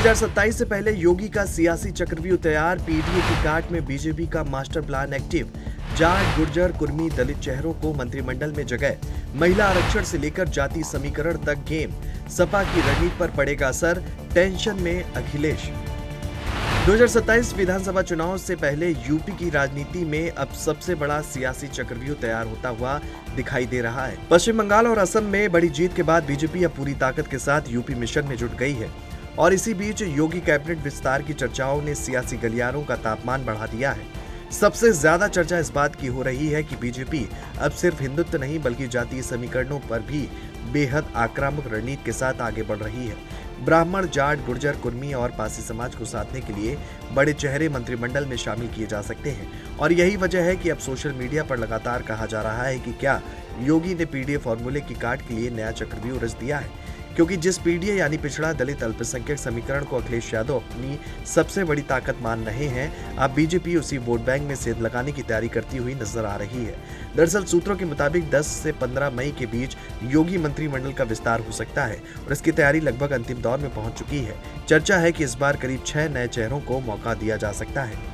2027 से पहले योगी का सियासी चक्रव्यूह तैयार, पीडीए की काट में बीजेपी का master plan active. Jat, Gurjar, Kurmi, Dalit चेहरों को मंत्रिमंडल में जगह। महिला आरक्षण से लेकर जाति समीकरण तक गेम। सपा की रणनीति पर पड़ेगा असर, टेंशन में अखिलेश। 2027 विधानसभा चुनाव से पहले यूपी की राजनीति में अब सबसे बड़ा सियासी चक्रव्यूह तैयार होता हुआ दिखाई दे रहा है। पश्चिम बंगाल और असम में बड़ी जीत के बाद बीजेपी अब पूरी ताकत के साथ यूपी मिशन में जुट गई है और इसी बीच योगी कैबिनेट विस्तार की चर्चाओं ने सियासी गलियारों का तापमान बढ़ा दिया है। सबसे ज्यादा चर्चा इस बात की हो रही है कि बीजेपी अब सिर्फ हिंदुत्व नहीं बल्कि जातीय समीकरणों पर भी बेहद आक्रामक रणनीति के साथ आगे बढ़ रही है। ब्राह्मण, जाट, गुर्जर, कुर्मी और पासी समाज को साधने के लिए बड़े चेहरे मंत्रिमंडल में शामिल किए जा सकते हैं और यही वजह है कि अब सोशल मीडिया पर लगातार कहा जा रहा है कि क्या योगी ने पीडीए फॉर्मूले की काट के लिए नया चक्रव्यूह रच दिया है, क्योंकि जिस पीडीए यानी पिछड़ा दलित अल्पसंख्यक समीकरण को अखिलेश यादव अपनी सबसे बड़ी ताकत मान रहे हैं, अब बीजेपी उसी वोट बैंक में सेंध लगाने की तैयारी करती हुई नजर आ रही है। दरअसल सूत्रों के मुताबिक 10 से 15 मई के बीच योगी मंत्रिमंडल का विस्तार हो सकता है और इसकी तैयारी लगभग अंतिम दौर में पहुंच चुकी है। चर्चा है कि इस बार करीब 6 नए चेहरों को मौका दिया जा सकता है।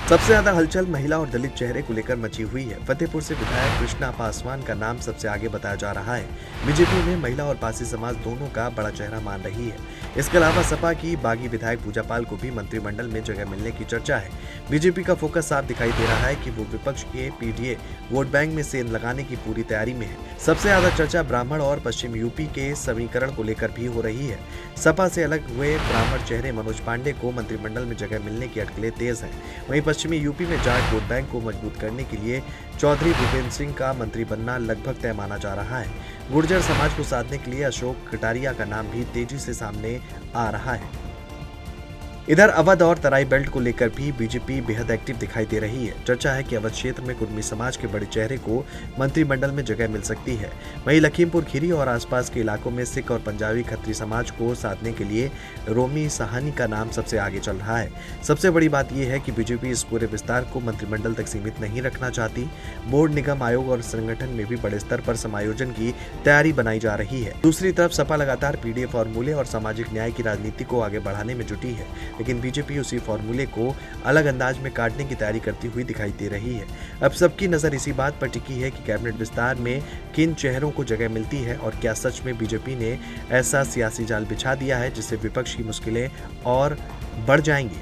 सबसे ज्यादा हलचल महिला और दलित चेहरे को लेकर मची हुई है। फतेहपुर से विधायक कृष्णा पासवान का नाम सबसे आगे बताया जा रहा है। बीजेपी में महिला और पासी समाज दोनों का बड़ा चेहरा मान रही है। इसके अलावा सपा की बागी विधायक पूजा पाल को भी मंत्रिमंडल में जगह मिलने की चर्चा है। बीजेपी का फोकस साफ दिखाई दे रहा है कि वो विपक्ष के पीडीए वोट बैंक में सेंध लगाने की पूरी तैयारी में है। सबसे ज्यादा चर्चा ब्राह्मण और पश्चिम यूपी के समीकरण को लेकर भी हो रही है। सपा से अलग हुए ब्राह्मण चेहरे मनोज पांडे को मंत्रिमंडल में जगह मिलने की अटकलें तेज हैं। वहीं पश्चिमी यूपी में जाट वोट बैंक को मजबूत करने के लिए चौधरी भूपेंद्र सिंह का मंत्री बनना लगभग तय माना जा रहा है। गुर्जर समाज को साधने के लिए अशोक कटारिया का नाम भी तेजी से सामने आ रहा है। इधर अवध और तराई बेल्ट को लेकर भी बीजेपी बेहद एक्टिव दिखाई दे रही है। चर्चा है कि अवध क्षेत्र में कुर्मी समाज के बड़े चेहरे को मंत्रिमंडल में जगह मिल सकती है। वहीं लखीमपुर खीरी और आसपास के इलाकों में सिख और पंजाबी खत्री समाज को साधने के लिए रोमी साहनी का नाम सबसे आगे चल रहा है। सबसे बड़ी बात यह है कि बीजेपी इस पूरे विस्तार को मंत्रिमंडल तक सीमित नहीं रखना चाहती। बोर्ड, निगम, आयोग और संगठन में भी बड़े स्तर पर समायोजन की तैयारी बनाई जा रही है। दूसरी तरफ सपा लगातार पीडीए फॉर्मूले और सामाजिक न्याय की राजनीति को आगे बढ़ाने में जुटी है, लेकिन बीजेपी उसी फॉर्मूले को अलग अंदाज में काटने की तैयारी करती हुई दिखाई दे रही है। अब सबकी नजर इसी बात पर टिकी है कि कैबिनेट विस्तार में किन चेहरों को जगह मिलती है और क्या सच में बीजेपी ने ऐसा सियासी जाल बिछा दिया है जिससे विपक्ष की मुश्किलें और बढ़ जाएंगी।